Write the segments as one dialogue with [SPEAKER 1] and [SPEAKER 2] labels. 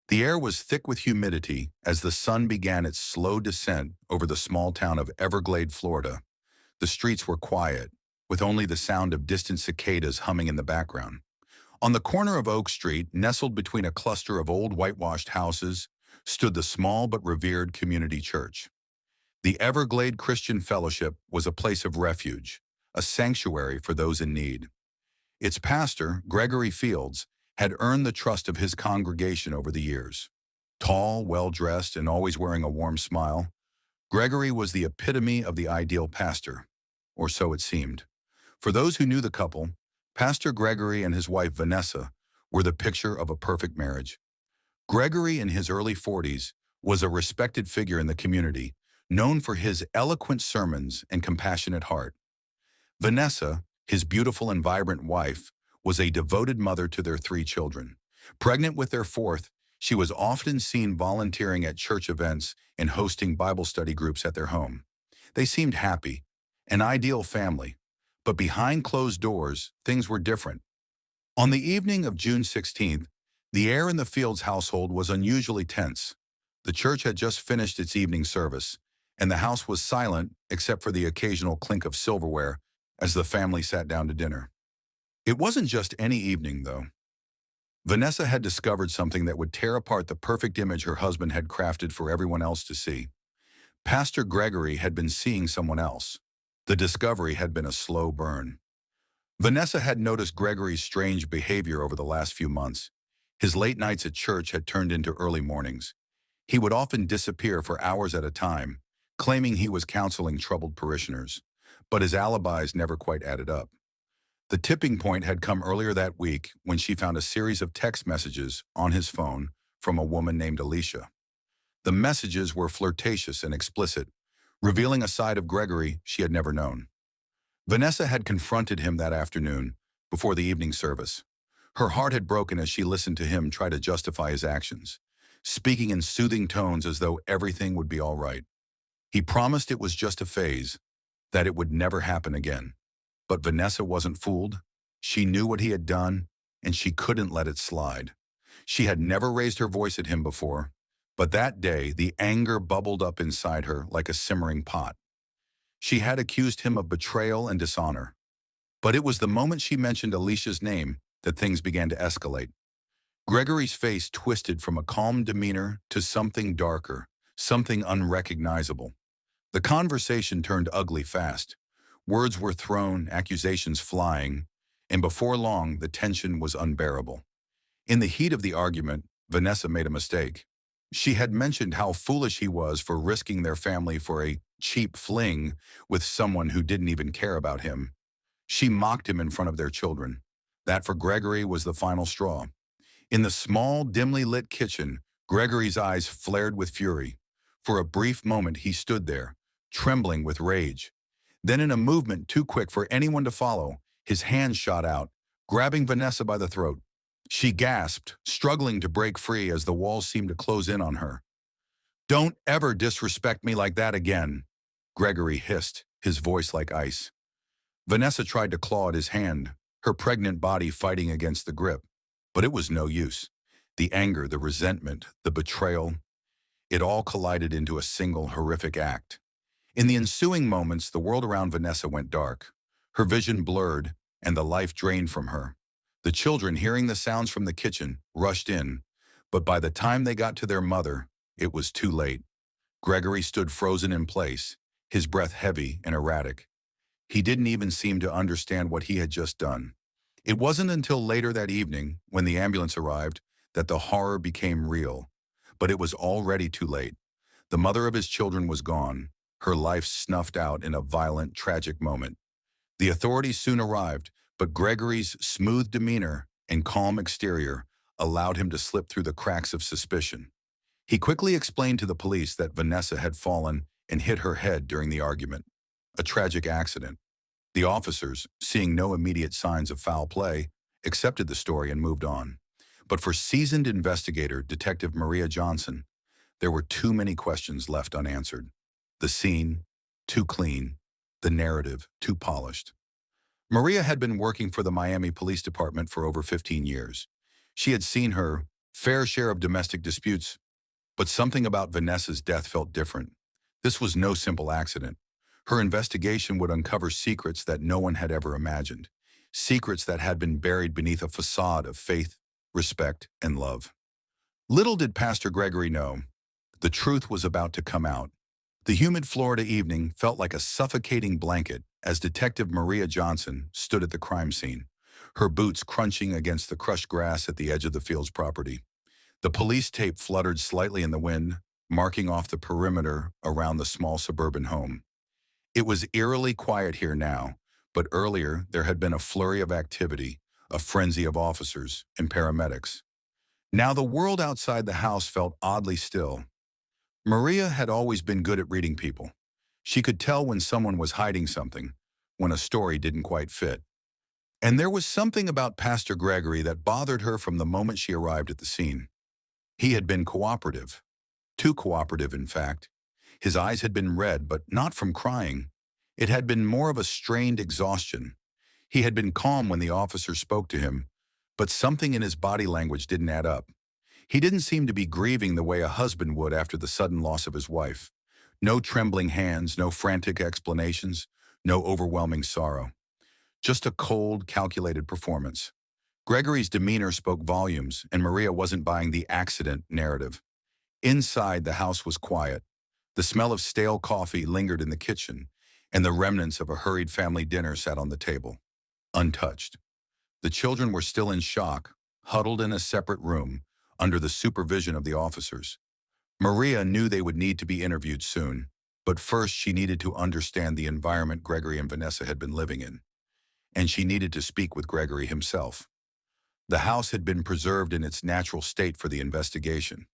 [SPEAKER 1] The air was thick with humidity as the sun began its slow descent over the small town of Everglade, Florida. The streets were quiet, with only the sound of distant cicadas humming in the background. On the corner of Oak Street, nestled between a cluster of old whitewashed houses, stood the small but revered community church. The Everglade Christian Fellowship was a place of refuge, a sanctuary for those in need. Its pastor, Gregory Fields, had earned the trust of his congregation over the years. Tall, well-dressed, and always wearing a warm smile, Gregory was the epitome of the ideal pastor, or so it seemed. For those who knew the couple, Pastor Gregory and his wife Vanessa were the picture of a perfect marriage. Gregory, in his early 40s, was a respected figure in the community, known for his eloquent sermons and compassionate heart. Vanessa, his beautiful and vibrant wife, was a devoted mother to their 3 children. Pregnant with their 4th, she was often seen volunteering at church events and hosting Bible study groups at their home. They seemed happy, an ideal family, but behind closed doors, things were different. On the evening of June 16th, the air in the Fields household was unusually tense. The church had just finished its evening service, and the house was silent except for the occasional clink of silverware as the family sat down to dinner. It wasn't just any evening, though. Vanessa had discovered something that would tear apart the perfect image her husband had crafted for everyone else to see. Pastor Gregory had been seeing someone else. The discovery had been a slow burn. Vanessa had noticed Gregory's strange behavior over the last few months. His late nights at church had turned into early mornings. He would often disappear for hours at a time, claiming he was counseling troubled parishioners. But his alibis never quite added up. The tipping point had come earlier that week when she found a series of text messages on his phone from a woman named Alicia. The messages were flirtatious and explicit, revealing a side of Gregory she had never known. Vanessa had confronted him that afternoon before the evening service. Her heart had broken as she listened to him try to justify his actions, speaking in soothing tones as though everything would be all right. He promised it was just a phase, that it would never happen again. But Vanessa wasn't fooled. She knew what he had done, and she couldn't let it slide. She had never raised her voice at him before, but that day the anger bubbled up inside her like a simmering pot. She had accused him of betrayal and dishonor. But it was the moment she mentioned Alicia's name that things began to escalate. Gregory's face twisted from a calm demeanor to something darker, something unrecognizable. The conversation turned ugly fast. Words were thrown, accusations flying, and before long, the tension was unbearable. In the heat of the argument, Vanessa made a mistake. She had mentioned how foolish he was for risking their family for a cheap fling with someone who didn't even care about him. She mocked him in front of their children. That for Gregory was the final straw. In the small, dimly lit kitchen, Gregory's eyes flared with fury. For a brief moment, he stood there, trembling with rage. Then in a movement too quick for anyone to follow, his hand shot out, grabbing Vanessa by the throat. She gasped, struggling to break free as the walls seemed to close in on her. "Don't ever disrespect me like that again," Gregory hissed, his voice like ice. Vanessa tried to claw at his hand, her pregnant body fighting against the grip. But it was no use. The anger, the resentment, the betrayal, it all collided into a single horrific act. In the ensuing moments, the world around Vanessa went dark. Her vision blurred, and the life drained from her. The children, hearing the sounds from the kitchen, rushed in, but by the time they got to their mother, it was too late. Gregory stood frozen in place, his breath heavy and erratic. He didn't even seem to understand what he had just done. It wasn't until later that evening, when the ambulance arrived, that the horror became real. But it was already too late. The mother of his children was gone, her life snuffed out in a violent, tragic moment. The authorities soon arrived, but Gregory's smooth demeanor and calm exterior allowed him to slip through the cracks of suspicion. He quickly explained to the police that Vanessa had fallen and hit her head during the argument, a tragic accident. The officers, seeing no immediate signs of foul play, accepted the story and moved on. But for seasoned investigator Detective Maria Johnson, there were too many questions left unanswered. The scene, too clean. The narrative, too polished. Maria had been working for the Miami Police Department for over 15 years. She had seen her fair share of domestic disputes, but something about Vanessa's death felt different. This was no simple accident. Her investigation would uncover secrets that no one had ever imagined, secrets that had been buried beneath a facade of faith, respect, and love. Little did Pastor Gregory know, the truth was about to come out. The humid Florida evening felt like a suffocating blanket as Detective Maria Johnson stood at the crime scene, her boots crunching against the crushed grass at the edge of the field's property. The police tape fluttered slightly in the wind, marking off the perimeter around the small suburban home. It was eerily quiet here now, but earlier there had been a flurry of activity, a frenzy of officers and paramedics. Now the world outside the house felt oddly still. Maria had always been good at reading people. She could tell when someone was hiding something, when a story didn't quite fit. And there was something about Pastor Gregory that bothered her from the moment she arrived at the scene. He had been cooperative. Too cooperative, in fact. His eyes had been red, but not from crying. It had been more of a strained exhaustion. He had been calm when the officer spoke to him, but something in his body language didn't add up. He didn't seem to be grieving the way a husband would after the sudden loss of his wife. No trembling hands, no frantic explanations, no overwhelming sorrow. Just a cold, calculated performance. Gregory's demeanor spoke volumes, and Maria wasn't buying the accident narrative. Inside, the house was quiet. The smell of stale coffee lingered in the kitchen, and the remnants of a hurried family dinner sat on the table, untouched. The children were still in shock, huddled in a separate room, under the supervision of the officers. Maria knew they would need to be interviewed soon, but first she needed to understand the environment Gregory and Vanessa had been living in, and she needed to speak with Gregory himself. The house had been preserved in its natural state for the investigation.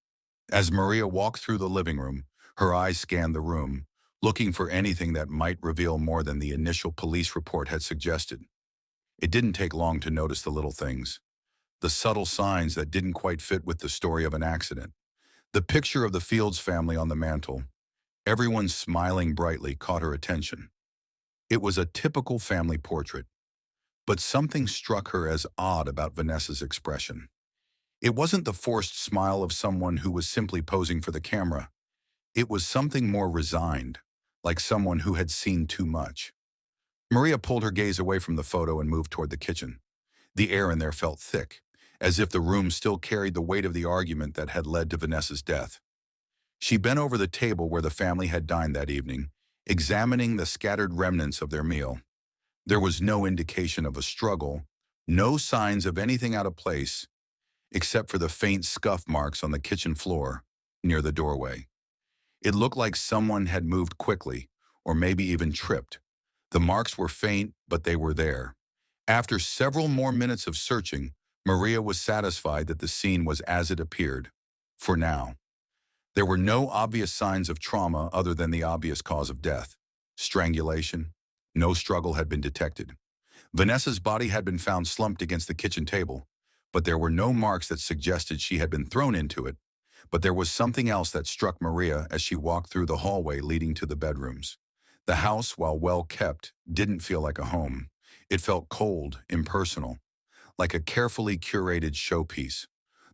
[SPEAKER 1] As Maria walked through the living room, her eyes scanned the room, looking for anything that might reveal more than the initial police report had suggested. It didn't take long to notice the little things, the subtle signs that didn't quite fit with the story of an accident. The picture of the Fields family on the mantel, everyone smiling brightly, caught her attention. It was a typical family portrait, but something struck her as odd about Vanessa's expression. It wasn't the forced smile of someone who was simply posing for the camera. It was something more resigned, like someone who had seen too much. Maria pulled her gaze away from the photo and moved toward the kitchen. The air in there felt thick, as if the room still carried the weight of the argument that had led to Vanessa's death. She bent over the table where the family had dined that evening, examining the scattered remnants of their meal. There was no indication of a struggle, no signs of anything out of place, except for the faint scuff marks on the kitchen floor near the doorway. It looked like someone had moved quickly, or maybe even tripped. The marks were faint, but they were there. After several more minutes of searching, Maria was satisfied that the scene was as it appeared, for now. There were no obvious signs of trauma other than the obvious cause of death, strangulation. No struggle had been detected. Vanessa's body had been found slumped against the kitchen table, but there were no marks that suggested she had been thrown into it. But there was something else that struck Maria as she walked through the hallway leading to the bedrooms. The house, while well kept, didn't feel like a home. It felt cold, impersonal, like a carefully curated showpiece.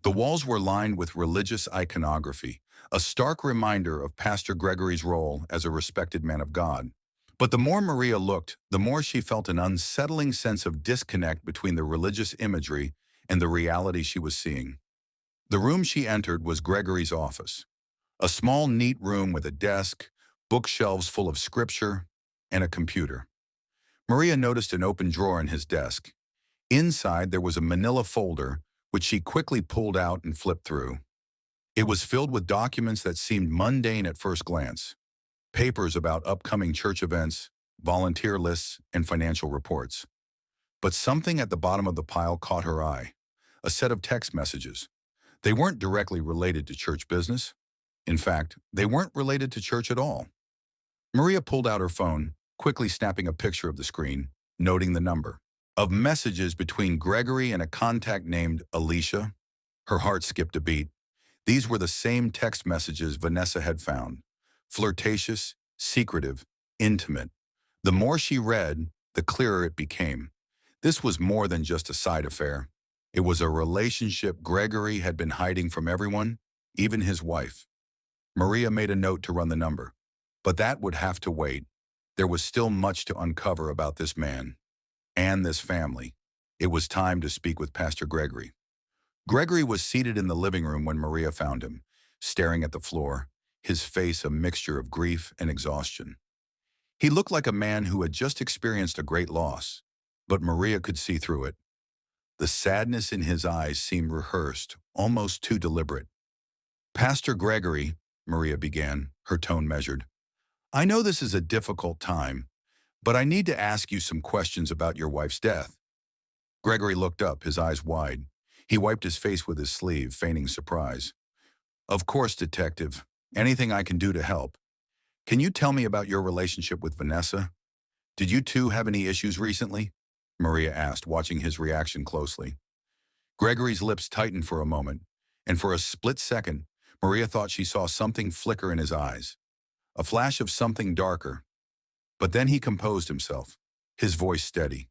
[SPEAKER 1] The walls were lined with religious iconography, a stark reminder of Pastor Gregory's role as a respected man of God. But the more Maria looked, the more she felt an unsettling sense of disconnect between the religious imagery and the reality she was seeing. The room she entered was Gregory's office, a small, neat room with a desk, bookshelves full of scripture, and a computer. Maria noticed an open drawer in his desk. Inside, there was a manila folder, which she quickly pulled out and flipped through. It was filled with documents that seemed mundane at first glance. Papers about upcoming church events, volunteer lists, and financial reports. But something at the bottom of the pile caught her eye. A set of text messages. They weren't directly related to church business. In fact, they weren't related to church at all. Maria pulled out her phone, quickly snapping a picture of the screen, noting the number of messages between Gregory and a contact named Alicia. Her heart skipped a beat. These were the same text messages Vanessa had found. Flirtatious, secretive, intimate. The more she read, the clearer it became. This was more than just a side affair. It was a relationship Gregory had been hiding from everyone, even his wife. Maria made a note to run the number. But that would have to wait. There was still much to uncover about this man and this family. It was time to speak with Pastor Gregory. Gregory was seated in the living room when Maria found him, staring at the floor, his face a mixture of grief and exhaustion. He looked like a man who had just experienced a great loss, but Maria could see through it. The sadness in his eyes seemed rehearsed, almost too deliberate. Pastor Gregory, Maria began, her tone measured. I know this is a difficult time, but I need to ask you some questions about your wife's death. Gregory looked up, his eyes wide. He wiped his face with his sleeve, feigning surprise. Of course, Detective. Anything I can do to help. Can you tell me about your relationship with Vanessa? Did you two have any issues recently? Maria asked, watching his reaction closely. Gregory's lips tightened for a moment, and for a split second, Maria thought she saw something flicker in his eyes. A flash of something darker. But then he composed himself, his voice steady.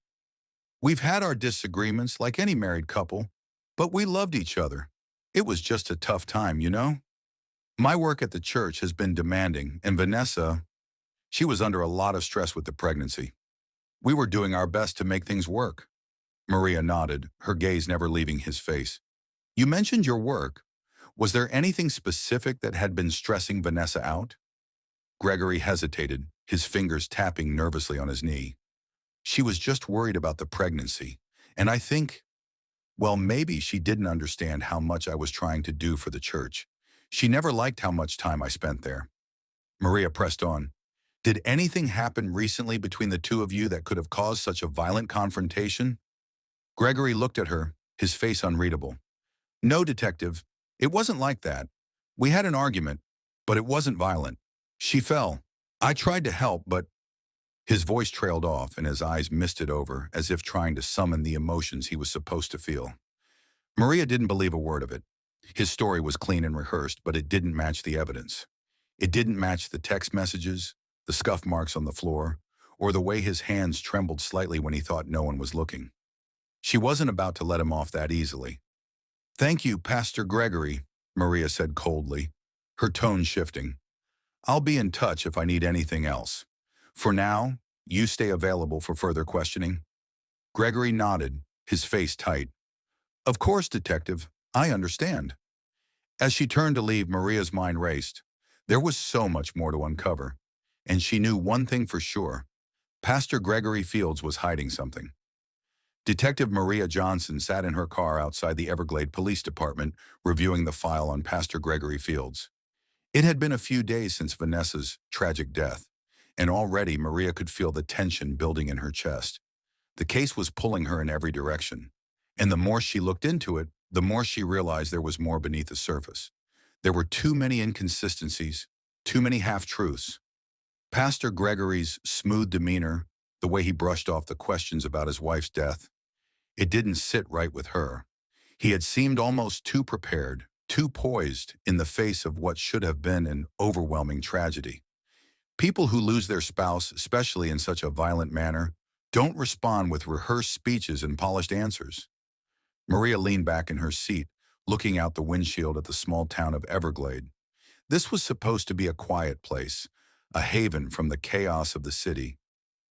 [SPEAKER 1] We've had our disagreements like any married couple, but we loved each other. It was just a tough time, you know? My work at the church has been demanding, and Vanessa, she was under a lot of stress with the pregnancy. We were doing our best to make things work. Maria nodded, her gaze never leaving his face. You mentioned your work. Was there anything specific that had been stressing Vanessa out? Gregory hesitated, his fingers tapping nervously on his knee. She was just worried about the pregnancy, and I think, well, maybe she didn't understand how much I was trying to do for the church. She never liked how much time I spent there. Maria pressed on. Did anything happen recently between the two of you that could have caused such a violent confrontation? Gregory looked at her, his face unreadable. No, Detective. It wasn't like that. We had an argument, but it wasn't violent. She fell. I tried to help, but... His voice trailed off and his eyes misted over, as if trying to summon the emotions he was supposed to feel. Maria didn't believe a word of it. His story was clean and rehearsed, but it didn't match the evidence. It didn't match the text messages, the scuff marks on the floor, or the way his hands trembled slightly when he thought no one was looking. She wasn't about to let him off that easily. Thank you, Pastor Gregory, Maria said coldly, her tone shifting. I'll be in touch if I need anything else. For now, you stay available for further questioning. Gregory nodded, his face tight. Of course, Detective, I understand. As she turned to leave, Maria's mind raced. There was so much more to uncover, and she knew one thing for sure. Pastor Gregory Fields was hiding something. Detective Maria Johnson sat in her car outside the Everglade Police Department, reviewing the file on Pastor Gregory Fields. It had been a few days since Vanessa's tragic death, and already Maria could feel the tension building in her chest. The case was pulling her in every direction, and the more she looked into it, the more she realized there was more beneath the surface. There were too many inconsistencies, too many half-truths. Pastor Gregory's smooth demeanor, the way he brushed off the questions about his wife's death, it didn't sit right with her. He had seemed almost too prepared, too poised in the face of what should have been an overwhelming tragedy. People who lose their spouse, especially in such a violent manner, don't respond with rehearsed speeches and polished answers. Maria leaned back in her seat, looking out the windshield at the small town of Everglade. This was supposed to be a quiet place, a haven from the chaos of the city.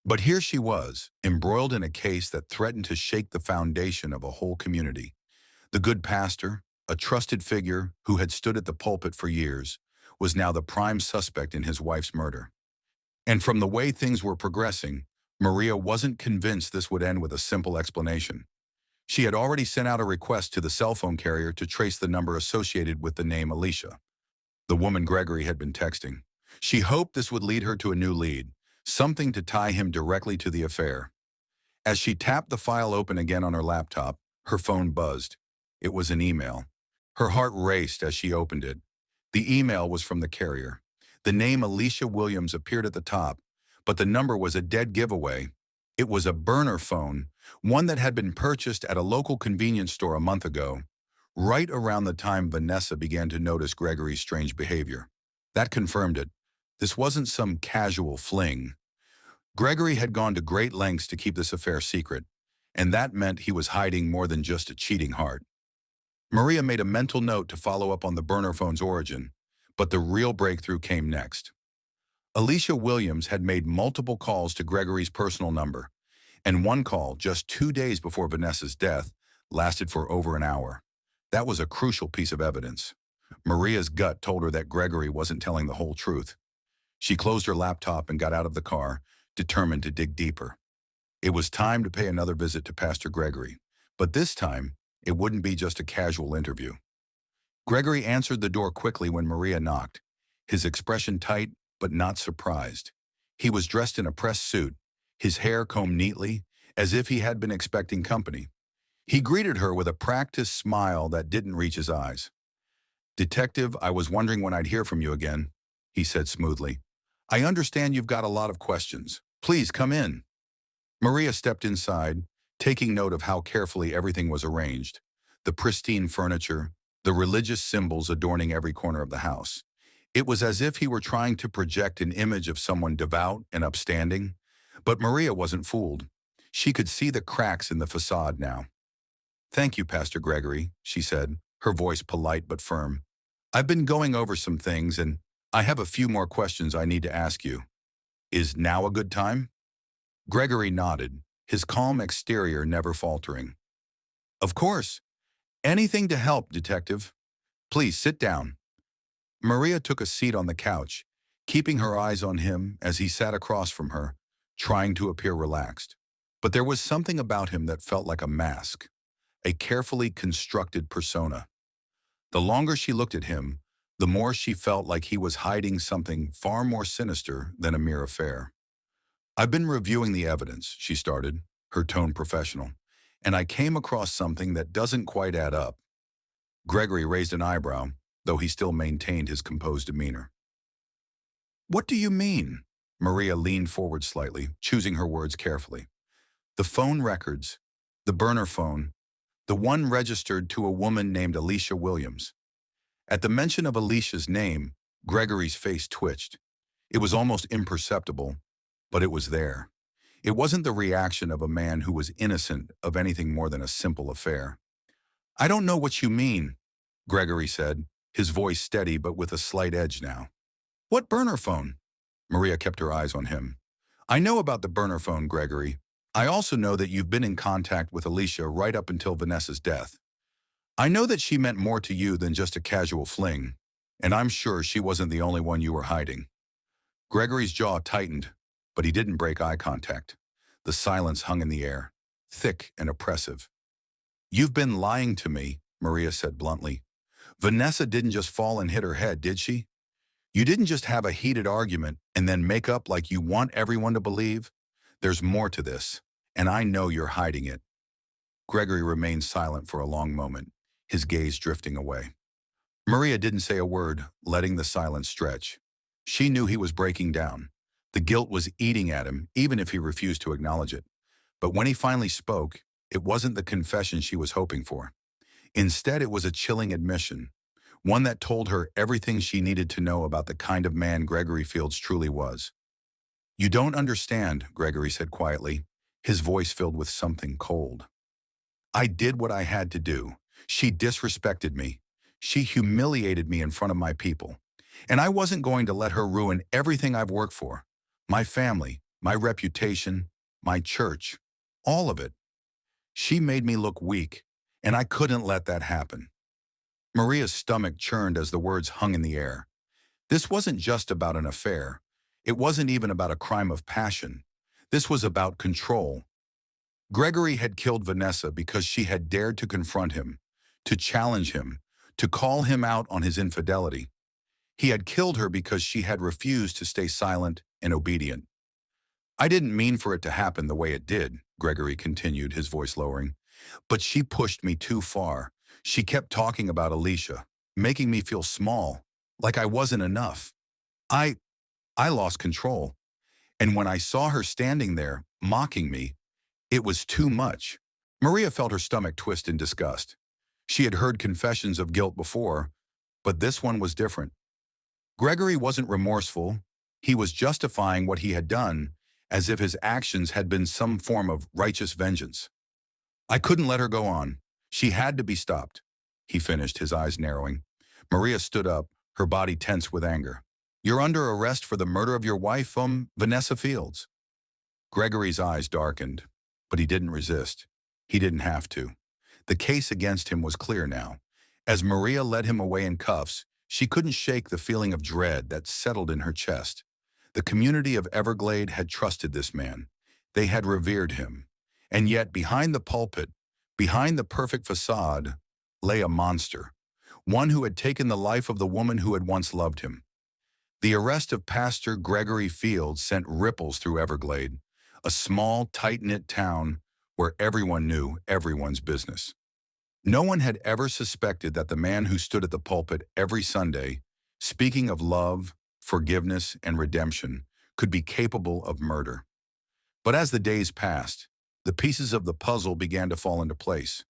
[SPEAKER 1] But here she was, embroiled in a case that threatened to shake the foundation of a whole community. The good pastor, a trusted figure who had stood at the pulpit for years, was now the prime suspect in his wife's murder. And from the way things were progressing, Maria wasn't convinced this would end with a simple explanation. She had already sent out a request to the cell phone carrier to trace the number associated with the name Alicia, the woman Gregory had been texting. She hoped this would lead her to a new lead, something to tie him directly to the affair. As she tapped the file open again on her laptop, her phone buzzed. It was an email. Her heart raced as she opened it. The email was from the carrier. The name Alicia Williams appeared at the top, but the number was a dead giveaway. It was a burner phone, one that had been purchased at a local convenience store a month ago, right around the time Vanessa began to notice Gregory's strange behavior. That confirmed it. This wasn't some casual fling. Gregory had gone to great lengths to keep this affair secret, and that meant he was hiding more than just a cheating heart. Maria made a mental note to follow up on the burner phone's origin, but the real breakthrough came next. Alicia Williams had made multiple calls to Gregory's personal number, and one call, just 2 days before Vanessa's death, lasted for over an hour. That was a crucial piece of evidence. Maria's gut told her that Gregory wasn't telling the whole truth. She closed her laptop and got out of the car, determined to dig deeper. It was time to pay another visit to Pastor Gregory, but this time, it wouldn't be just a casual interview. Gregory answered the door quickly when Maria knocked, his expression tight but not surprised. He was dressed in a pressed suit, his hair combed neatly, as if he had been expecting company. He greeted her with a practiced smile that didn't reach his eyes. "Detective, I was wondering when I'd hear from you again," he said smoothly. "I understand you've got a lot of questions. Please come in." Maria stepped inside, taking note of how carefully everything was arranged. The pristine furniture, the religious symbols adorning every corner of the house. It was as if he were trying to project an image of someone devout and upstanding. But Maria wasn't fooled. She could see the cracks in the facade now. "Thank you, Pastor Gregory," she said, her voice polite but firm. "I've been going over some things, and I have a few more questions I need to ask you. Is now a good time?" Gregory nodded, his calm exterior never faltering. "Of course. Anything to help, Detective. Please sit down." Maria took a seat on the couch, keeping her eyes on him as he sat across from her, trying to appear relaxed. But there was something about him that felt like a mask, a carefully constructed persona. The longer she looked at him, the more she felt like he was hiding something far more sinister than a mere affair. "I've been reviewing the evidence," she started, her tone professional, "and I came across something that doesn't quite add up." Gregory raised an eyebrow, though he still maintained his composed demeanor. "What do you mean?" Maria leaned forward slightly, choosing her words carefully. "The phone records, the burner phone, the one registered to a woman named Alicia Williams." At the mention of Alicia's name, Gregory's face twitched. It was almost imperceptible, but it was there. It wasn't the reaction of a man who was innocent of anything more than a simple affair. "I don't know what you mean," Gregory said, his voice steady but with a slight edge now. "What burner phone?" Maria kept her eyes on him. "I know about the burner phone, Gregory. I also know that you've been in contact with Alicia right up until Vanessa's death. I know that she meant more to you than just a casual fling, and I'm sure she wasn't the only one you were hiding." Gregory's jaw tightened, but he didn't break eye contact. The silence hung in the air, thick and oppressive. "You've been lying to me," Maria said bluntly. "Vanessa didn't just fall and hit her head, did she? You didn't just have a heated argument and then make up like you want everyone to believe. There's more to this, and I know you're hiding it." Gregory remained silent for a long moment, his gaze drifting away. Maria didn't say a word, letting the silence stretch. She knew he was breaking down. The guilt was eating at him, even if he refused to acknowledge it. But when he finally spoke, it wasn't the confession she was hoping for. Instead, it was a chilling admission, one that told her everything she needed to know about the kind of man Gregory Fields truly was. "You don't understand," Gregory said quietly, his voice filled with something cold. "I did what I had to do. She disrespected me. She humiliated me in front of my people. And I wasn't going to let her ruin everything I've worked for. My family, my reputation, my church, all of it. She made me look weak, and I couldn't let that happen." Maria's stomach churned as the words hung in the air. This wasn't just about an affair. It wasn't even about a crime of passion. This was about control. Gregory had killed Vanessa because she had dared to confront him, to challenge him, to call him out on his infidelity. He had killed her because she had refused to stay silent and obedient. "I didn't mean for it to happen the way it did," Gregory continued, his voice lowering. "But she pushed me too far. She kept talking about Alicia, making me feel small, like I wasn't enough. I lost control. And when I saw her standing there, mocking me, it was too much." Maria felt her stomach twist in disgust. She had heard confessions of guilt before, but this one was different. Gregory wasn't remorseful. He was justifying what he had done, as if his actions had been some form of righteous vengeance. I couldn't let her go on. She had to be stopped, he finished, his eyes narrowing. Maria stood up, her body tense with anger. You're under arrest for the murder of your wife, Vanessa Fields. Gregory's eyes darkened, but he didn't resist. He didn't have to. The case against him was clear now. As Maria led him away in cuffs, she couldn't shake the feeling of dread that settled in her chest. The community of Everglade had trusted this man. They had revered him. And yet, behind the pulpit, behind the perfect facade, lay a monster. One who had taken the life of the woman who had once loved him. The arrest of Pastor Gregory Fields sent ripples through Everglade, a small, tight-knit town where everyone knew everyone's business. No one had ever suspected that the man who stood at the pulpit every Sunday, speaking of love, forgiveness, and redemption, could be capable of murder. But as the days passed, the pieces of the puzzle began to fall into place.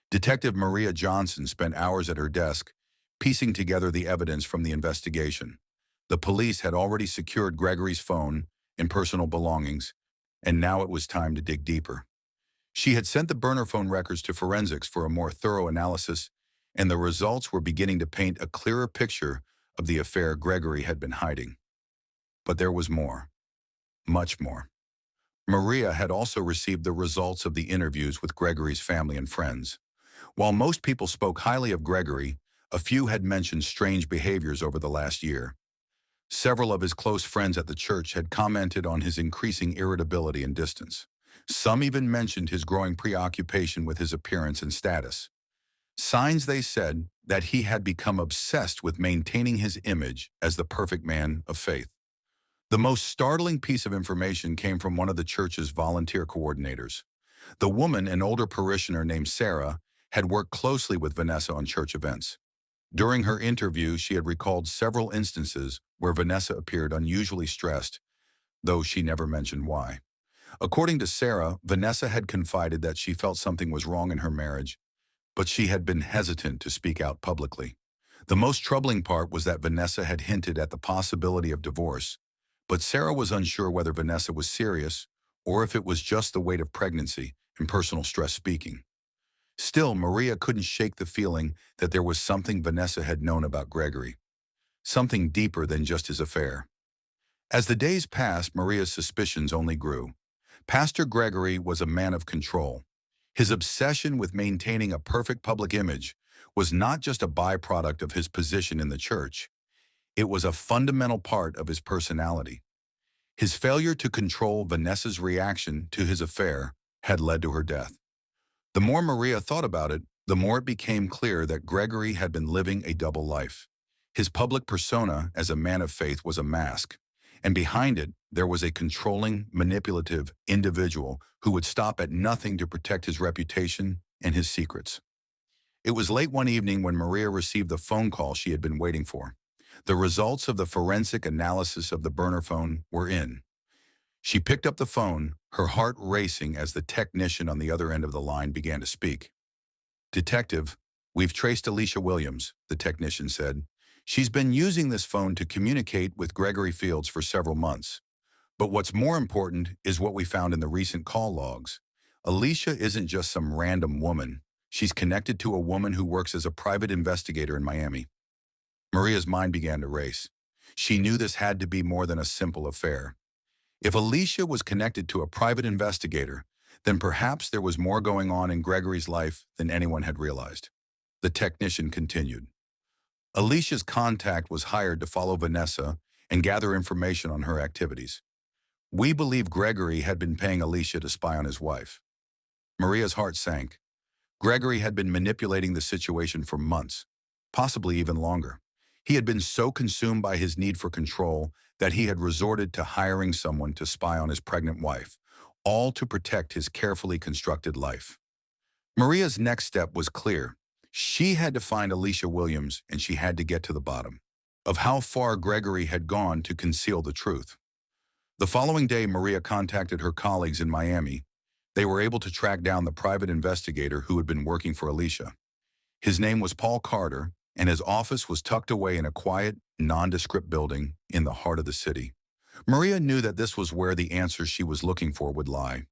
[SPEAKER 1] Detective Maria Johnson spent hours at her desk, piecing together the evidence from the investigation. The police had already secured Gregory's phone and personal belongings, and now it was time to dig deeper. She had sent the burner phone records to forensics for a more thorough analysis, and the results were beginning to paint a clearer picture of the affair Gregory had been hiding. But there was more. Much more. Maria had also received the results of the interviews with Gregory's family and friends. While most people spoke highly of Gregory, a few had mentioned strange behaviors over the last year. Several of his close friends at the church had commented on his increasing irritability and distance. Some even mentioned his growing preoccupation with his appearance and status. Signs, they said, that he had become obsessed with maintaining his image as the perfect man of faith. The most startling piece of information came from one of the church's volunteer coordinators. The woman, an older parishioner named Sarah, had worked closely with Vanessa on church events. During her interview, she had recalled several instances where Vanessa appeared unusually stressed, though she never mentioned why. According to Sarah, Vanessa had confided that she felt something was wrong in her marriage, but she had been hesitant to speak out publicly. The most troubling part was that Vanessa had hinted at the possibility of divorce, but Sarah was unsure whether Vanessa was serious or if it was just the weight of pregnancy and personal stress speaking. Still, Maria couldn't shake the feeling that there was something Vanessa had known about Gregory, something deeper than just his affair. As the days passed, Maria's suspicions only grew. Pastor Gregory was a man of control. His obsession with maintaining a perfect public image was not just a byproduct of his position in the church. It was a fundamental part of his personality. His failure to control Vanessa's reaction to his affair had led to her death. The more Maria thought about it, the more it became clear that Gregory had been living a double life. His public persona as a man of faith was a mask, and behind it, there was a controlling, manipulative individual who would stop at nothing to protect his reputation and his secrets. It was late one evening when Maria received the phone call she had been waiting for. The results of the forensic analysis of the burner phone were in. She picked up the phone, her heart racing as the technician on the other end of the line began to speak. "Detective, we've traced Alicia Williams," the technician said. "She's been using this phone to communicate with Gregory Fields for several months. But what's more important is what we found in the recent call logs. Alicia isn't just some random woman. She's connected to a woman who works as a private investigator in Miami." Maria's mind began to race. She knew this had to be more than a simple affair. If Alicia was connected to a private investigator, then perhaps there was more going on in Gregory's life than anyone had realized. The technician continued. "Alicia's contact was hired to follow Vanessa and gather information on her activities. We believe Gregory had been paying Alicia to spy on his wife." Maria's heart sank. Gregory had been manipulating the situation for months, possibly even longer. He had been so consumed by his need for control that he had resorted to hiring someone to spy on his pregnant wife, all to protect his carefully constructed life. Maria's next step was clear. She had to find Alicia Williams, and she had to get to the bottom of how far Gregory had gone to conceal the truth. The following day, Maria contacted her colleagues in Miami. They were able to track down the private investigator who had been working for Alicia. His name was Paul Carter, and his office was tucked away in a quiet, nondescript building in the heart of the city. Maria knew that this was where the answers she was looking for would lie.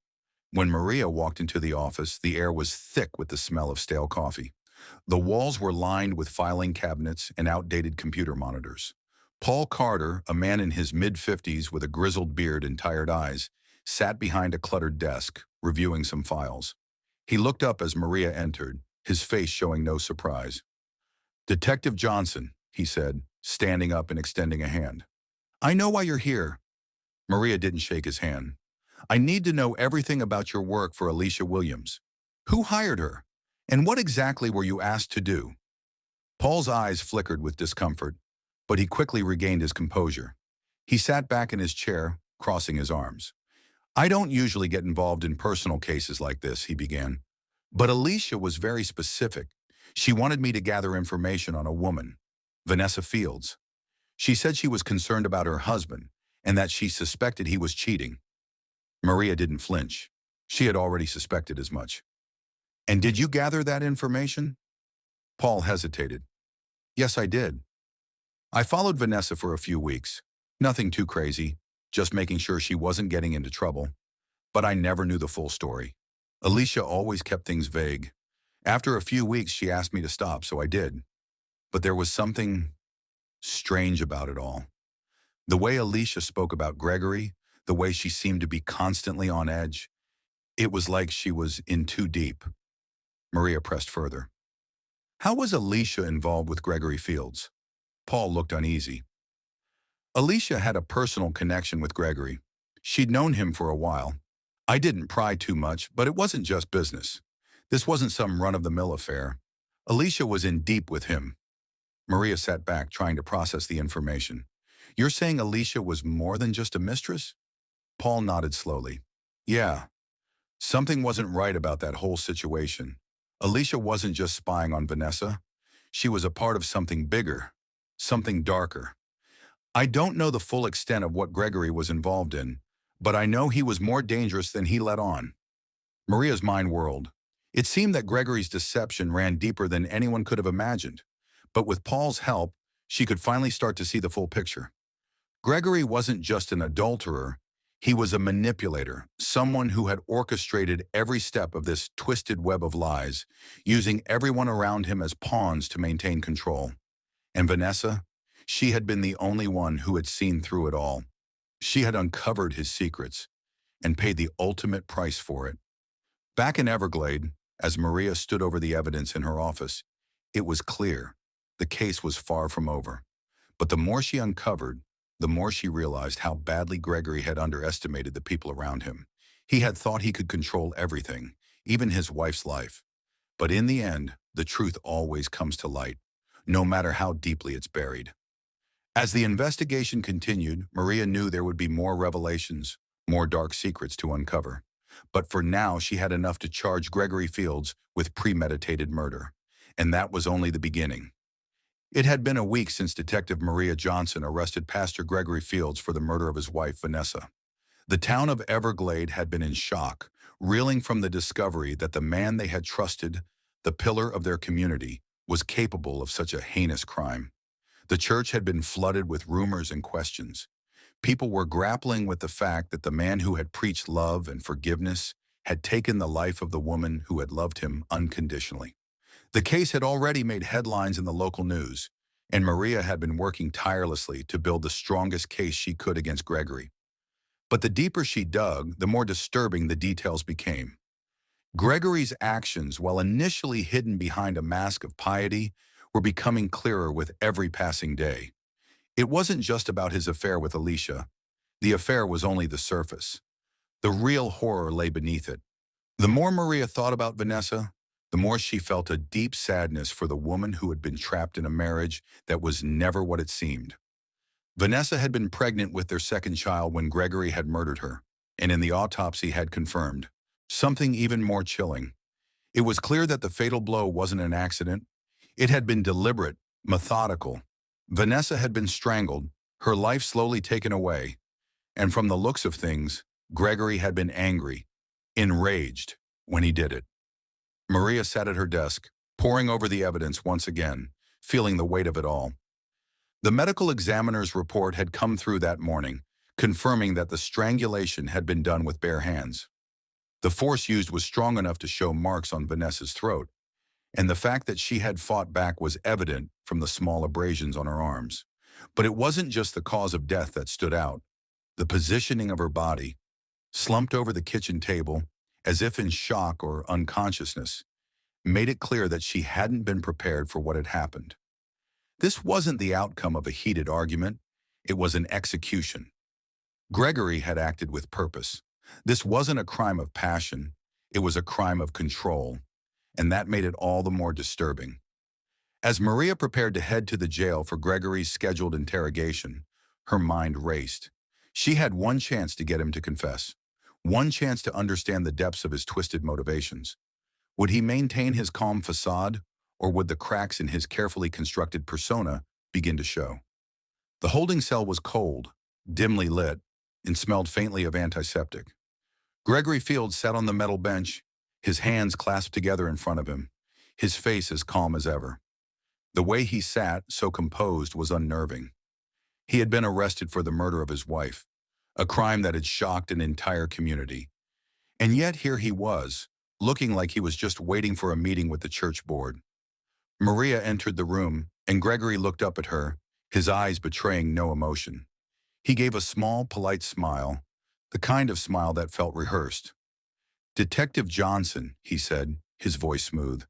[SPEAKER 1] When Maria walked into the office, the air was thick with the smell of stale coffee. The walls were lined with filing cabinets and outdated computer monitors. Paul Carter, a man in his mid-50s with a grizzled beard and tired eyes, sat behind a cluttered desk, reviewing some files. He looked up as Maria entered, his face showing no surprise. "Detective Johnson," he said, standing up and extending a hand. "I know why you're here." Maria didn't shake his hand. "I need to know everything about your work for Alicia Williams. Who hired her? And what exactly were you asked to do?" Paul's eyes flickered with discomfort, but he quickly regained his composure. He sat back in his chair, crossing his arms. "I don't usually get involved in personal cases like this," he began. "But Alicia was very specific. She wanted me to gather information on a woman, Vanessa Fields. She said she was concerned about her husband and that she suspected he was cheating." Maria didn't flinch. She had already suspected as much. "And did you gather that information?" Paul hesitated. "Yes, I did. I followed Vanessa for a few weeks. Nothing too crazy, just making sure she wasn't getting into trouble. But I never knew the full story. Alicia always kept things vague. After a few weeks, she asked me to stop, so I did. But there was something strange about it all. The way Alicia spoke about Gregory, the way she seemed to be constantly on edge, it was like she was in too deep." Maria pressed further. "How was Alicia involved with Gregory Fields?" Paul looked uneasy. "Alicia had a personal connection with Gregory. She'd known him for a while. I didn't pry too much, but it wasn't just business. This wasn't some run-of-the-mill affair. Alicia was in deep with him." Maria sat back, trying to process the information. "You're saying Alicia was more than just a mistress?" Paul nodded slowly. "Yeah. Something wasn't right about that whole situation. Alicia wasn't just spying on Vanessa. She was a part of something bigger, something darker. I don't know the full extent of what Gregory was involved in, but I know he was more dangerous than he let on." Maria's mind whirled. It seemed that Gregory's deception ran deeper than anyone could have imagined. But with Paul's help, she could finally start to see the full picture. Gregory wasn't just an adulterer. He was a manipulator, someone who had orchestrated every step of this twisted web of lies, using everyone around him as pawns to maintain control. And Vanessa? She had been the only one who had seen through it all. She had uncovered his secrets and paid the ultimate price for it. Back in Everglade, as Maria stood over the evidence in her office, it was clear the case was far from over. But the more she uncovered, the more she realized how badly Gregory had underestimated the people around him. He had thought he could control everything, even his wife's life. But in the end, the truth always comes to light, no matter how deeply it's buried. As the investigation continued, Maria knew there would be more revelations, more dark secrets to uncover. But for now, she had enough to charge Gregory Fields with premeditated murder. And that was only the beginning. It had been a week since Detective Maria Johnson arrested Pastor Gregory Fields for the murder of his wife, Vanessa. The town of Everglade had been in shock, reeling from the discovery that the man they had trusted, the pillar of their community, was capable of such a heinous crime. The church had been flooded with rumors and questions. People were grappling with the fact that the man who had preached love and forgiveness had taken the life of the woman who had loved him unconditionally. The case had already made headlines in the local news, and Maria had been working tirelessly to build the strongest case she could against Gregory. But the deeper she dug, the more disturbing the details became. Gregory's actions, while initially hidden behind a mask of piety, were becoming clearer with every passing day. It wasn't just about his affair with Alicia. The affair was only the surface. The real horror lay beneath it. The more Maria thought about Vanessa, the more she felt a deep sadness for the woman who had been trapped in a marriage that was never what it seemed. Vanessa had been pregnant with their second child when Gregory had murdered her, and in the autopsy had confirmed something even more chilling. It was clear that the fatal blow wasn't an accident. It had been deliberate, methodical. Vanessa had been strangled, her life slowly taken away, and from the looks of things, Gregory had been angry, enraged, when he did it. Maria sat at her desk, poring over the evidence once again, feeling the weight of it all. The medical examiner's report had come through that morning, confirming that the strangulation had been done with bare hands. The force used was strong enough to show marks on Vanessa's throat, and the fact that she had fought back was evident from the small abrasions on her arms. But it wasn't just the cause of death that stood out. The positioning of her body, slumped over the kitchen table, as if in shock or unconsciousness, made it clear that she hadn't been prepared for what had happened. This wasn't the outcome of a heated argument. It was an execution. Gregory had acted with purpose. This wasn't a crime of passion. It was a crime of control, and that made it all the more disturbing. As Maria prepared to head to the jail for Gregory's scheduled interrogation, her mind raced. She had one chance to get him to confess, one chance to understand the depths of his twisted motivations. Would he maintain his calm facade, or would the cracks in his carefully constructed persona begin to show? The holding cell was cold, dimly lit, and smelled faintly of antiseptic. Gregory Fields sat on the metal bench, his hands clasped together in front of him, his face as calm as ever. The way he sat, so composed, was unnerving. He had been arrested for the murder of his wife, a crime that had shocked an entire community. And yet here he was, looking like he was just waiting for a meeting with the church board. Maria entered the room, and Gregory looked up at her, his eyes betraying no emotion. He gave a small, polite smile, the kind of smile that felt rehearsed. "Detective Johnson," he said, his voice smooth.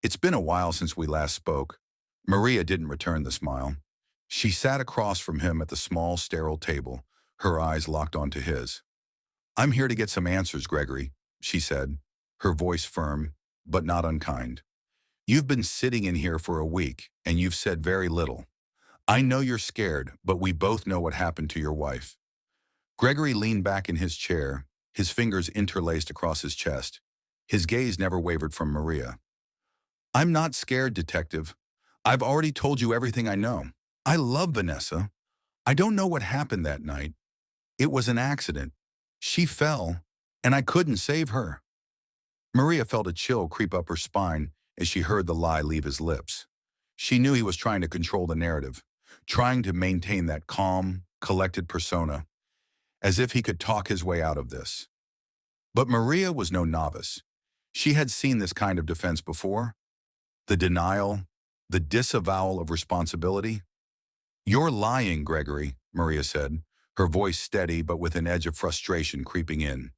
[SPEAKER 1] "It's been a while since we last spoke." Maria didn't return the smile. She sat across from him at the small, sterile table, her eyes locked onto his. "I'm here to get some answers, Gregory," she said, her voice firm, but not unkind. "You've been sitting in here for a week, and you've said very little. I know you're scared, but we both know what happened to your wife." Gregory leaned back in his chair, his fingers interlaced across his chest. His gaze never wavered from Maria. "I'm not scared, Detective. I've already told you everything I know. I love Vanessa. I don't know what happened that night. It was an accident. She fell, and I couldn't save her." Maria felt a chill creep up her spine as she heard the lie leave his lips. She knew he was trying to control the narrative, trying to maintain that calm, collected persona, as if he could talk his way out of this. But Maria was no novice. She had seen this kind of defense before. The denial, the disavowal of responsibility. "You're lying, Gregory," Maria said, her voice steady but with an edge of frustration creeping in.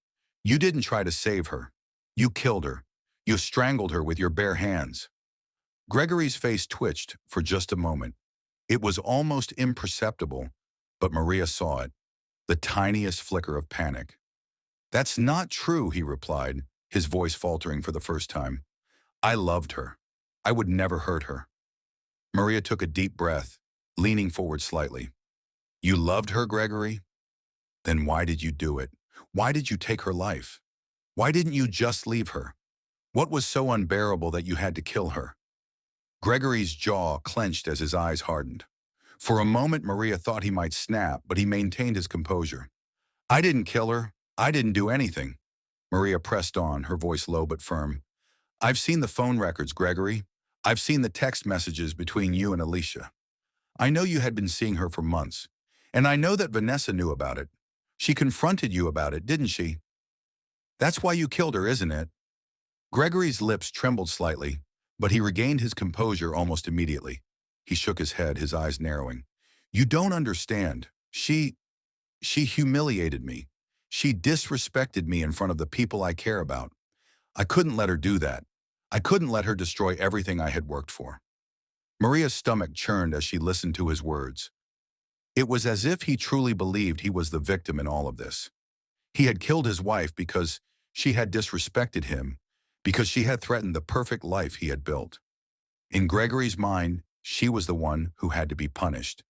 [SPEAKER 1] "You didn't try to save her. You killed her. You strangled her with your bare hands." Gregory's face twitched for just a moment. It was almost imperceptible, but Maria saw it, the tiniest flicker of panic. "That's not true," he replied, his voice faltering for the first time. "I loved her. I would never hurt her." Maria took a deep breath, leaning forward slightly. "You loved her, Gregory? Then why did you do it? Why did you take her life? Why didn't you just leave her? What was so unbearable that you had to kill her?" Gregory's jaw clenched as his eyes hardened. For a moment, Maria thought he might snap, but he maintained his composure. "I didn't kill her. I didn't do anything." Maria pressed on, her voice low but firm. "I've seen the phone records, Gregory. I've seen the text messages between you and Alicia. I know you had been seeing her for months, and I know that Vanessa knew about it. She confronted you about it, didn't she? That's why you killed her, isn't it?" Gregory's lips trembled slightly, but he regained his composure almost immediately. He shook his head, his eyes narrowing. "You don't understand. She humiliated me. She disrespected me in front of the people I care about. I couldn't let her do that. I couldn't let her destroy everything I had worked for." Maria's stomach churned as she listened to his words. It was as if he truly believed he was the victim in all of this. He had killed his wife because she had disrespected him, because she had threatened the perfect life he had built. In Gregory's mind, she was the one who had to be punished.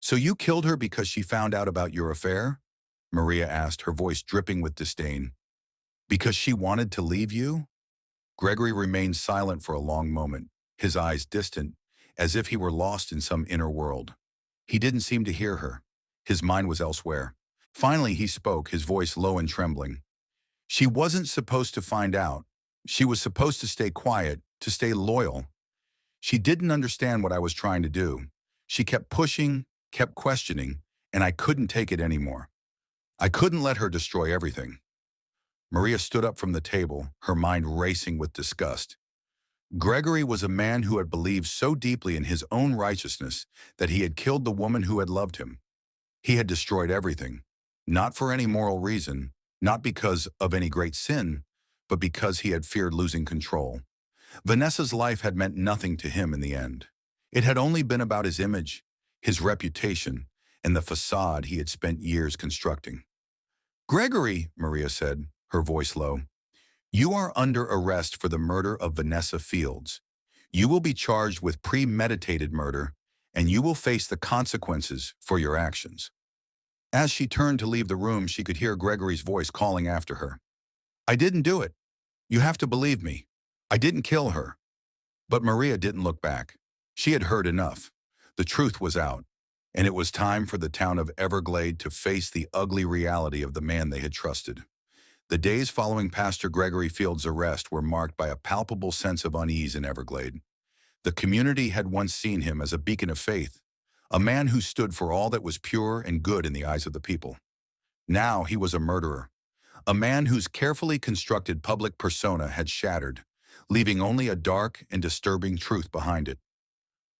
[SPEAKER 1] "So you killed her because she found out about your affair?" Maria asked, her voice dripping with disdain. "Because she wanted to leave you?" Gregory remained silent for a long moment, his eyes distant, as if he were lost in some inner world. He didn't seem to hear her. His mind was elsewhere. Finally, he spoke, his voice low and trembling. "She wasn't supposed to find out. She was supposed to stay quiet, to stay loyal. She didn't understand what I was trying to do. She kept pushing, kept questioning, and I couldn't take it anymore. I couldn't let her destroy everything." Maria stood up from the table, her mind racing with disgust. Gregory was a man who had believed so deeply in his own righteousness that he had killed the woman who had loved him. He had destroyed everything, not for any moral reason, not because of any great sin, but because he had feared losing control. Vanessa's life had meant nothing to him in the end. It had only been about his image, his reputation, and the facade he had spent years constructing. "Gregory," Maria said, her voice low, "you are under arrest for the murder of Vanessa Fields. You will be charged with premeditated murder, and you will face the consequences for your actions." As she turned to leave the room, she could hear Gregory's voice calling after her. "I didn't do it. You have to believe me. I didn't kill her." But Maria didn't look back. She had heard enough. The truth was out, and it was time for the town of Everglade to face the ugly reality of the man they had trusted. The days following Pastor Gregory Fields' arrest were marked by a palpable sense of unease in Everglade. The community had once seen him as a beacon of faith, a man who stood for all that was pure and good in the eyes of the people. Now he was a murderer, a man whose carefully constructed public persona had shattered, leaving only a dark and disturbing truth behind it.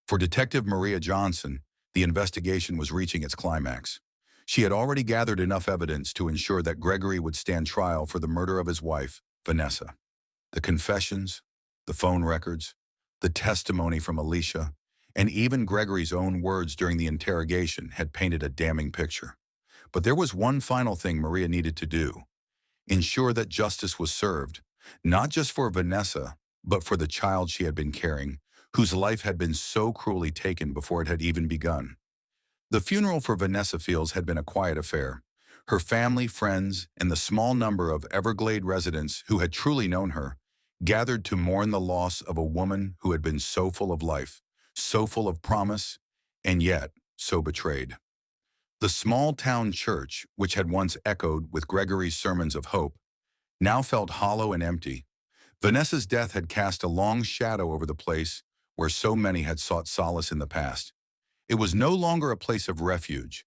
[SPEAKER 1] For Detective Maria Johnson, the investigation was reaching its climax. She had already gathered enough evidence to ensure that Gregory would stand trial for the murder of his wife, Vanessa. The confessions, the phone records, the testimony from Alicia, and even Gregory's own words during the interrogation had painted a damning picture. But there was one final thing Maria needed to do: ensure that justice was served, not just for Vanessa, but for the child she had been carrying, whose life had been so cruelly taken before it had even begun. The funeral for Vanessa Fields had been a quiet affair. Her family, friends, and the small number of Everglade residents who had truly known her gathered to mourn the loss of a woman who had been so full of life, so full of promise, and yet so betrayed. The small town church, which had once echoed with Gregory's sermons of hope, now felt hollow and empty. Vanessa's death had cast a long shadow over the place where so many had sought solace in the past. It was no longer a place of refuge,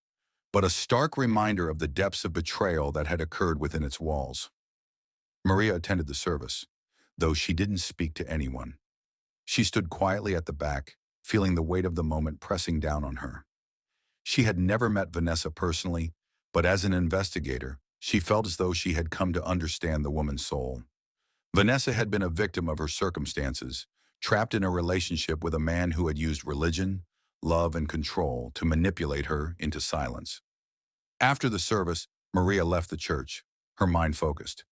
[SPEAKER 1] but a stark reminder of the depths of betrayal that had occurred within its walls. Maria attended the service, though she didn't speak to anyone. She stood quietly at the back, feeling the weight of the moment pressing down on her. She had never met Vanessa personally, but as an investigator, she felt as though she had come to understand the woman's soul. Vanessa had been a victim of her circumstances, trapped in a relationship with a man who had used religion, love, and control to manipulate her into silence. After the service, Maria left the church, her mind focused.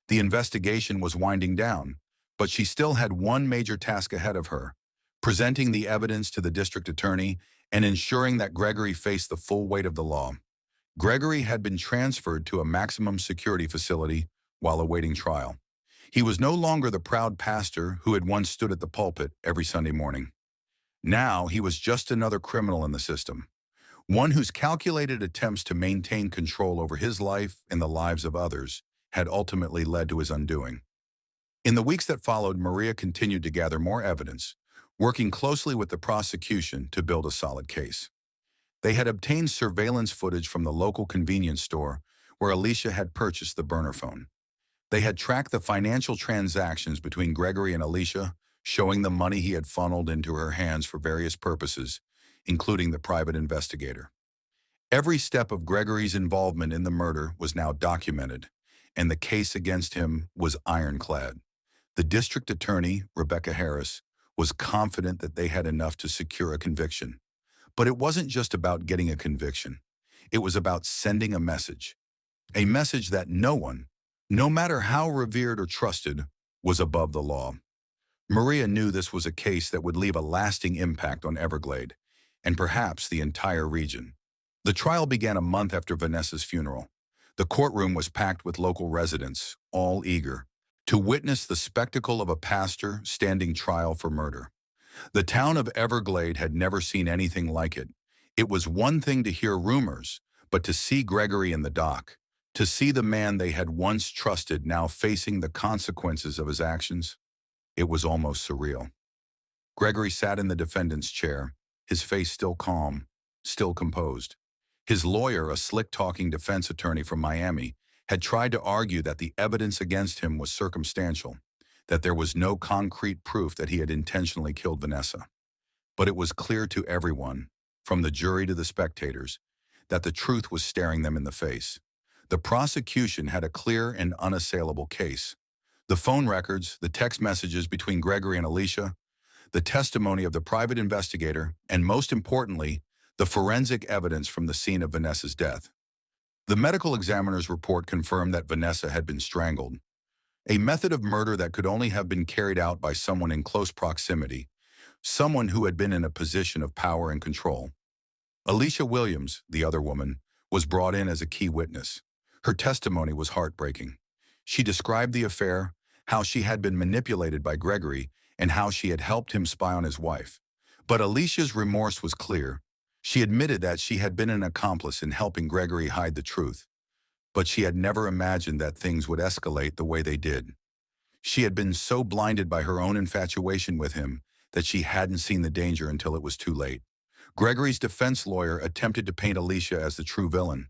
[SPEAKER 1] The investigation was winding down, but she still had one major task ahead of her: presenting the evidence to the district attorney and ensuring that Gregory faced the full weight of the law. Gregory had been transferred to a maximum security facility while awaiting trial. He was no longer the proud pastor who had once stood at the pulpit every Sunday morning. Now he was just another criminal in the system, one whose calculated attempts to maintain control over his life and the lives of others had ultimately led to his undoing. In the weeks that followed, Maria continued to gather more evidence, working closely with the prosecution to build a solid case. They had obtained surveillance footage from the local convenience store where Alicia had purchased the burner phone. They had tracked the financial transactions between Gregory and Alicia, showing the money he had funneled into her hands for various purposes, including the private investigator. Every step of Gregory's involvement in the murder was now documented, and the case against him was ironclad. The district attorney, Rebecca Harris, was confident that they had enough to secure a conviction. But it wasn't just about getting a conviction. It was about sending a message that no one, no matter how revered or trusted, was above the law. Maria knew this was a case that would leave a lasting impact on Everglade, and perhaps the entire region. The trial began a month after Vanessa's funeral. The courtroom was packed with local residents, all eager to witness the spectacle of a pastor standing trial for murder. The town of Everglade had never seen anything like it. It was one thing to hear rumors, but to see Gregory in the dock, to see the man they had once trusted now facing the consequences of his actions, it was almost surreal. Gregory sat in the defendant's chair, his face still calm, still composed. His lawyer, a slick-talking defense attorney from Miami, had tried to argue that the evidence against him was circumstantial, that there was no concrete proof that he had intentionally killed Vanessa. But it was clear to everyone, from the jury to the spectators, that the truth was staring them in the face. The prosecution had a clear and unassailable case. The phone records, the text messages between Gregory and Alicia, the testimony of the private investigator, and most importantly, the forensic evidence from the scene of Vanessa's death. The medical examiner's report confirmed that Vanessa had been strangled, a method of murder that could only have been carried out by someone in close proximity, someone who had been in a position of power and control. Alicia Williams, the other woman, was brought in as a key witness. Her testimony was heartbreaking. She described the affair, how she had been manipulated by Gregory, and how she had helped him spy on his wife. But Alicia's remorse was clear. She admitted that she had been an accomplice in helping Gregory hide the truth, but she had never imagined that things would escalate the way they did. She had been so blinded by her own infatuation with him that she hadn't seen the danger until it was too late. Gregory's defense lawyer attempted to paint Alicia as the true villain,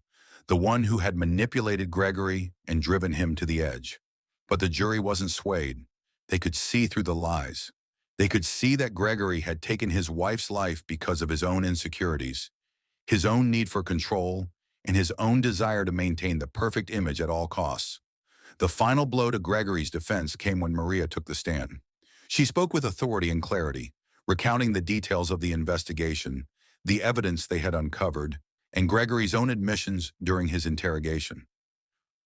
[SPEAKER 1] the one who had manipulated Gregory and driven him to the edge. But the jury wasn't swayed. They could see through the lies. They could see that Gregory had taken his wife's life because of his own insecurities, his own need for control, and his own desire to maintain the perfect image at all costs. The final blow to Gregory's defense came when Maria took the stand. She spoke with authority and clarity, recounting the details of the investigation, the evidence they had uncovered, and Gregory's own admissions during his interrogation.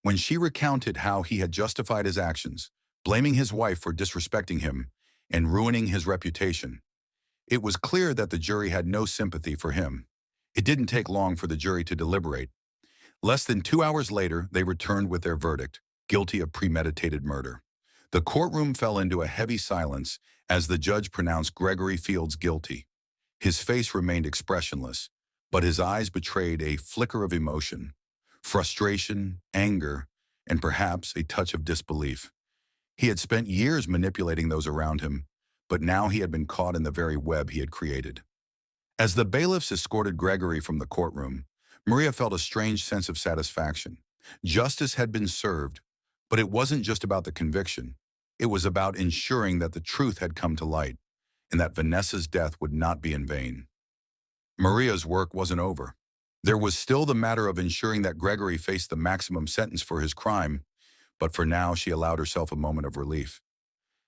[SPEAKER 1] When she recounted how he had justified his actions, blaming his wife for disrespecting him and ruining his reputation, it was clear that the jury had no sympathy for him. It didn't take long for the jury to deliberate. Less than 2 hours later, they returned with their verdict, guilty of premeditated murder. The courtroom fell into a heavy silence as the judge pronounced Gregory Fields guilty. His face remained expressionless, but his eyes betrayed a flicker of emotion, frustration, anger, and perhaps a touch of disbelief. He had spent years manipulating those around him, but now he had been caught in the very web he had created. As the bailiffs escorted Gregory from the courtroom, Maria felt a strange sense of satisfaction. Justice had been served, but it wasn't just about the conviction. It was about ensuring that the truth had come to light, and that Vanessa's death would not be in vain. Maria's work wasn't over. There was still the matter of ensuring that Gregory faced the maximum sentence for his crime, but for now she allowed herself a moment of relief.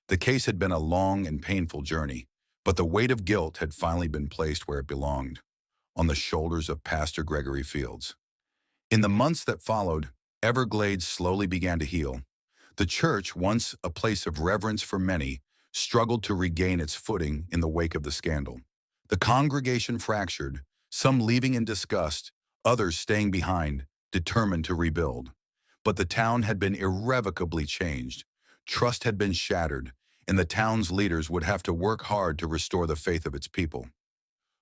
[SPEAKER 1] The case had been a long and painful journey, but the weight of guilt had finally been placed where it belonged, on the shoulders of Pastor Gregory Fields. In the months that followed, Everglades slowly began to heal. The church, once a place of reverence for many, struggled to regain its footing in the wake of the scandal. The congregation fractured, some leaving in disgust, others staying behind, determined to rebuild. But the town had been irrevocably changed. Trust had been shattered, and the town's leaders would have to work hard to restore the faith of its people.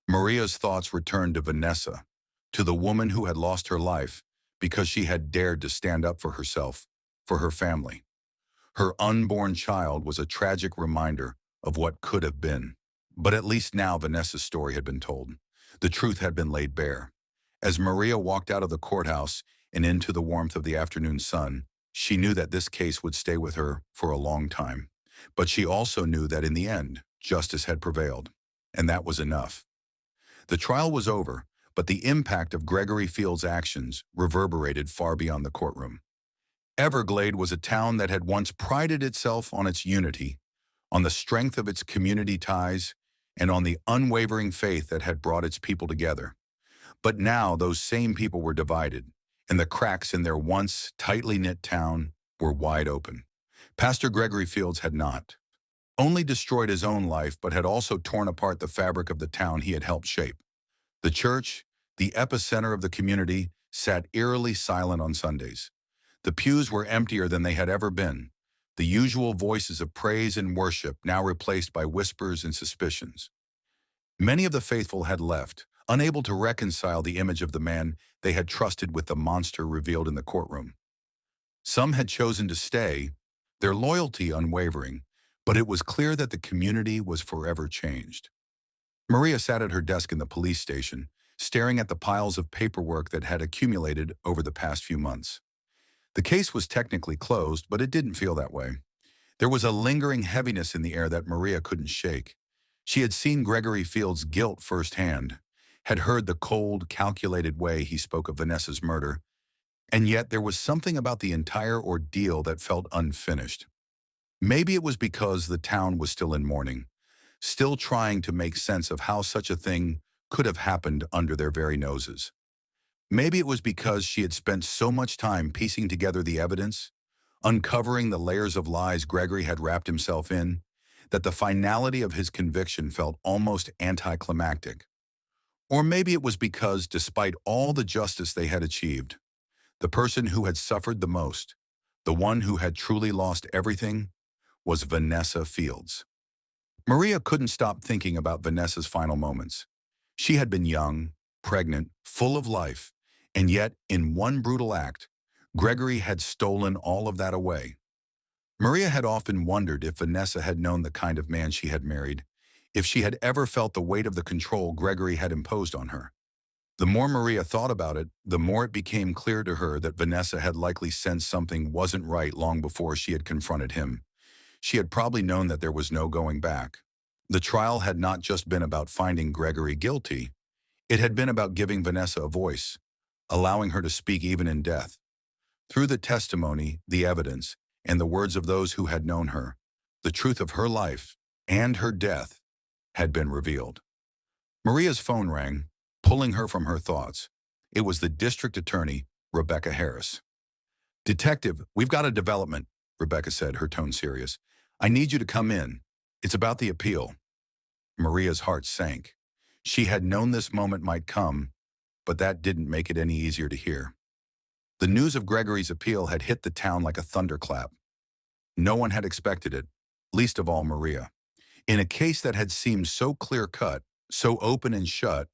[SPEAKER 1] Maria's thoughts returned to Vanessa, to the woman who had lost her life because she had dared to stand up for herself, for her family. Her unborn child was a tragic reminder of what could have been. But at least now Vanessa's story had been told. The truth had been laid bare. As Maria walked out of the courthouse and into the warmth of the afternoon sun, she knew that this case would stay with her for a long time. But she also knew that in the end, justice had prevailed, and that was enough. The trial was over, but the impact of Gregory Fields' actions reverberated far beyond the courtroom. Everglade was a town that had once prided itself on its unity, on the strength of its community ties, and on the unwavering faith that had brought its people together. But now those same people were divided, and the cracks in their once tightly knit town were wide open. Pastor Gregory Fields had not only destroyed his own life, but had also torn apart the fabric of the town he had helped shape. The church, the epicenter of the community, sat eerily silent on Sundays. The pews were emptier than they had ever been, the usual voices of praise and worship now replaced by whispers and suspicions. Many of the faithful had left, unable to reconcile the image of the man they had trusted with the monster revealed in the courtroom. Some had chosen to stay, their loyalty unwavering, but it was clear that the community was forever changed. Maria sat at her desk in the police station, staring at the piles of paperwork that had accumulated over the past few months. The case was technically closed, but it didn't feel that way. There was a lingering heaviness in the air that Maria couldn't shake. She had seen Gregory Field's guilt firsthand, had heard the cold, calculated way he spoke of Vanessa's murder, and yet there was something about the entire ordeal that felt unfinished. Maybe it was because the town was still in mourning, still trying to make sense of how such a thing could have happened under their very noses. Maybe it was because she had spent so much time piecing together the evidence, uncovering the layers of lies Gregory had wrapped himself in, that the finality of his conviction felt almost anticlimactic. Or maybe it was because, despite all the justice they had achieved, the person who had suffered the most, the one who had truly lost everything, was Vanessa Fields. Maria couldn't stop thinking about Vanessa's final moments. She had been young, pregnant, full of life, and yet, in one brutal act, Gregory had stolen all of that away. Maria had often wondered if Vanessa had known the kind of man she had married, if she had ever felt the weight of the control Gregory had imposed on her. The more Maria thought about it, the more it became clear to her that Vanessa had likely sensed something wasn't right long before she had confronted him. She had probably known that there was no going back. The trial had not just been about finding Gregory guilty. It had been about giving Vanessa a voice, allowing her to speak even in death. Through the testimony, the evidence, and the words of those who had known her, the truth of her life and her death had been revealed. Maria's phone rang, pulling her from her thoughts. It was the district attorney, Rebecca Harris. "Detective, we've got a development," Rebecca said, her tone serious. "I need you to come in. It's about the appeal." Maria's heart sank. She had known this moment might come, but that didn't make it any easier to hear. The news of Gregory's appeal had hit the town like a thunderclap. No one had expected it, least of all Maria. In a case that had seemed so clear-cut, so open and shut,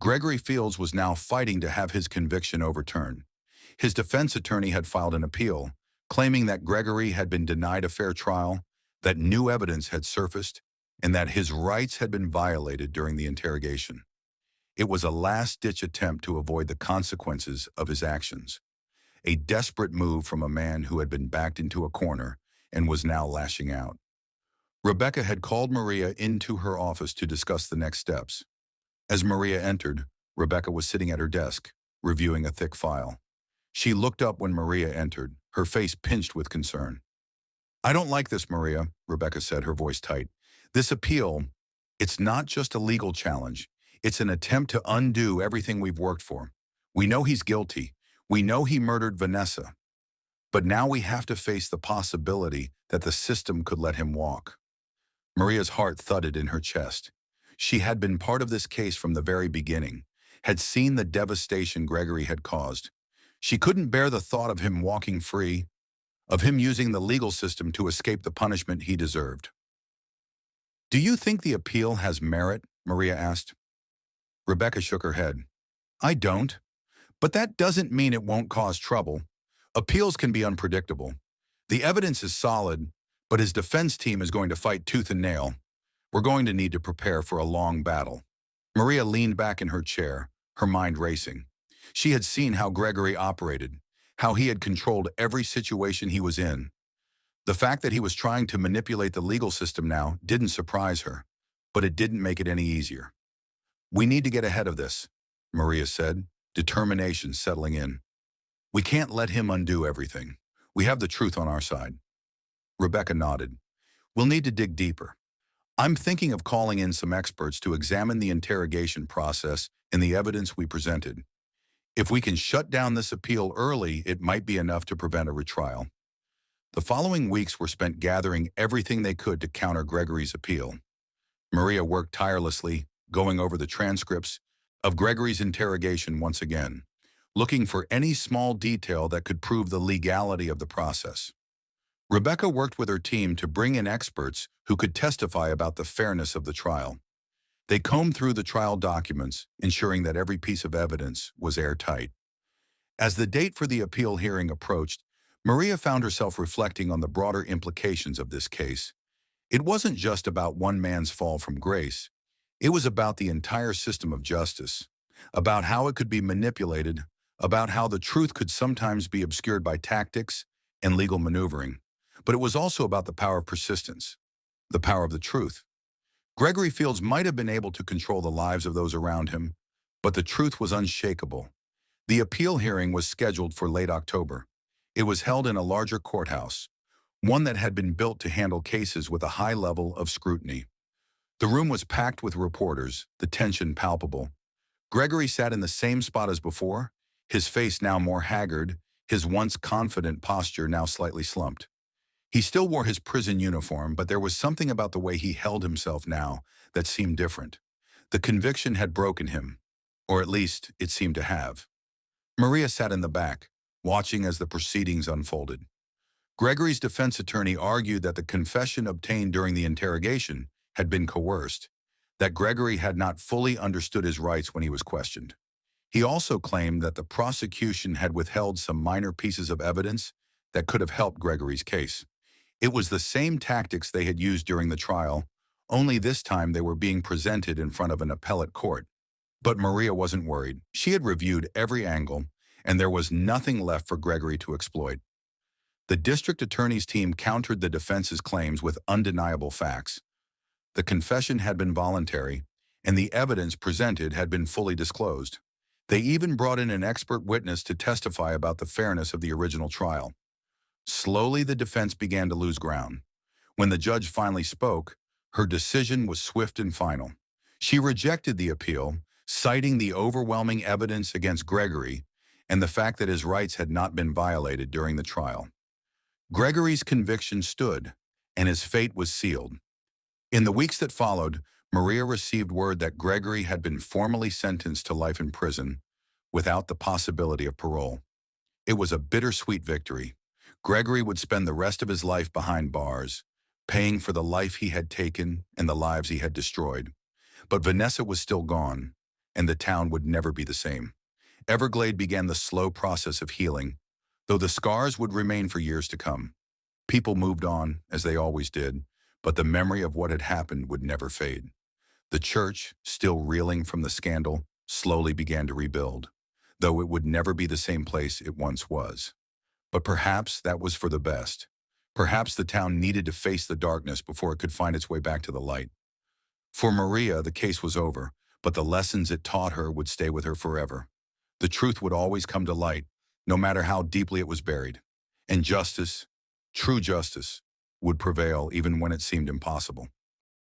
[SPEAKER 1] Gregory Fields was now fighting to have his conviction overturned. His defense attorney had filed an appeal, claiming that Gregory had been denied a fair trial, that new evidence had surfaced, and that his rights had been violated during the interrogation. It was a last-ditch attempt to avoid the consequences of his actions. A desperate move from a man who had been backed into a corner and was now lashing out. Rebecca had called Maria into her office to discuss the next steps. As Maria entered, Rebecca was sitting at her desk, reviewing a thick file. She looked up when Maria entered, her face pinched with concern. "I don't like this, Maria," Rebecca said, her voice tight. "This appeal, it's not just a legal challenge. It's an attempt to undo everything we've worked for. We know he's guilty. We know he murdered Vanessa. But now we have to face the possibility that the system could let him walk." Maria's heart thudded in her chest. She had been part of this case from the very beginning, had seen the devastation Gregory had caused. She couldn't bear the thought of him walking free, of him using the legal system to escape the punishment he deserved. "Do you think the appeal has merit?" Maria asked. Rebecca shook her head. "I don't. But that doesn't mean it won't cause trouble. Appeals can be unpredictable. The evidence is solid, but his defense team is going to fight tooth and nail. We're going to need to prepare for a long battle." Maria leaned back in her chair, her mind racing. She had seen how Gregory operated, how he had controlled every situation he was in. The fact that he was trying to manipulate the legal system now didn't surprise her, but it didn't make it any easier. "We need to get ahead of this," Maria said, determination settling in. "We can't let him undo everything. We have the truth on our side." Rebecca nodded. "We'll need to dig deeper. I'm thinking of calling in some experts to examine the interrogation process and the evidence we presented. If we can shut down this appeal early, it might be enough to prevent a retrial." The following weeks were spent gathering everything they could to counter Gregory's appeal. Maria worked tirelessly, going over the transcripts of Gregory's interrogation once again, looking for any small detail that could prove the legality of the process. Rebecca worked with her team to bring in experts who could testify about the fairness of the trial. They combed through the trial documents, ensuring that every piece of evidence was airtight. As the date for the appeal hearing approached, Maria found herself reflecting on the broader implications of this case. It wasn't just about one man's fall from grace. It was about the entire system of justice, about how it could be manipulated, about how the truth could sometimes be obscured by tactics and legal maneuvering. But it was also about the power of persistence, the power of the truth. Gregory Fields might have been able to control the lives of those around him, but the truth was unshakable. The appeal hearing was scheduled for late October. It was held in a larger courthouse, one that had been built to handle cases with a high level of scrutiny. The room was packed with reporters, the tension palpable. Gregory sat in the same spot as before, his face now more haggard, his once confident posture now slightly slumped. He still wore his prison uniform, but there was something about the way he held himself now that seemed different. The conviction had broken him, or at least it seemed to have. Maria sat in the back, watching as the proceedings unfolded. Gregory's defense attorney argued that the confession obtained during the interrogation had been coerced, that Gregory had not fully understood his rights when he was questioned. He also claimed that the prosecution had withheld some minor pieces of evidence that could have helped Gregory's case. It was the same tactics they had used during the trial, only this time they were being presented in front of an appellate court. But Maria wasn't worried. She had reviewed every angle, and there was nothing left for Gregory to exploit. The district attorney's team countered the defense's claims with undeniable facts. The confession had been voluntary, and the evidence presented had been fully disclosed. They even brought in an expert witness to testify about the fairness of the original trial. Slowly, the defense began to lose ground. When the judge finally spoke, her decision was swift and final. She rejected the appeal, citing the overwhelming evidence against Gregory and the fact that his rights had not been violated during the trial. Gregory's conviction stood, and his fate was sealed. In the weeks that followed, Maria received word that Gregory had been formally sentenced to life in prison, without the possibility of parole. It was a bittersweet victory. Gregory would spend the rest of his life behind bars, paying for the life he had taken and the lives he had destroyed. But Vanessa was still gone, and the town would never be the same. Everglade began the slow process of healing, though the scars would remain for years to come. People moved on, as they always did, but the memory of what had happened would never fade. The church, still reeling from the scandal, slowly began to rebuild, though it would never be the same place it once was. But perhaps that was for the best. Perhaps the town needed to face the darkness before it could find its way back to the light. For Maria, the case was over, but the lessons it taught her would stay with her forever. The truth would always come to light, no matter how deeply it was buried. And justice, true justice, would prevail even when it seemed impossible.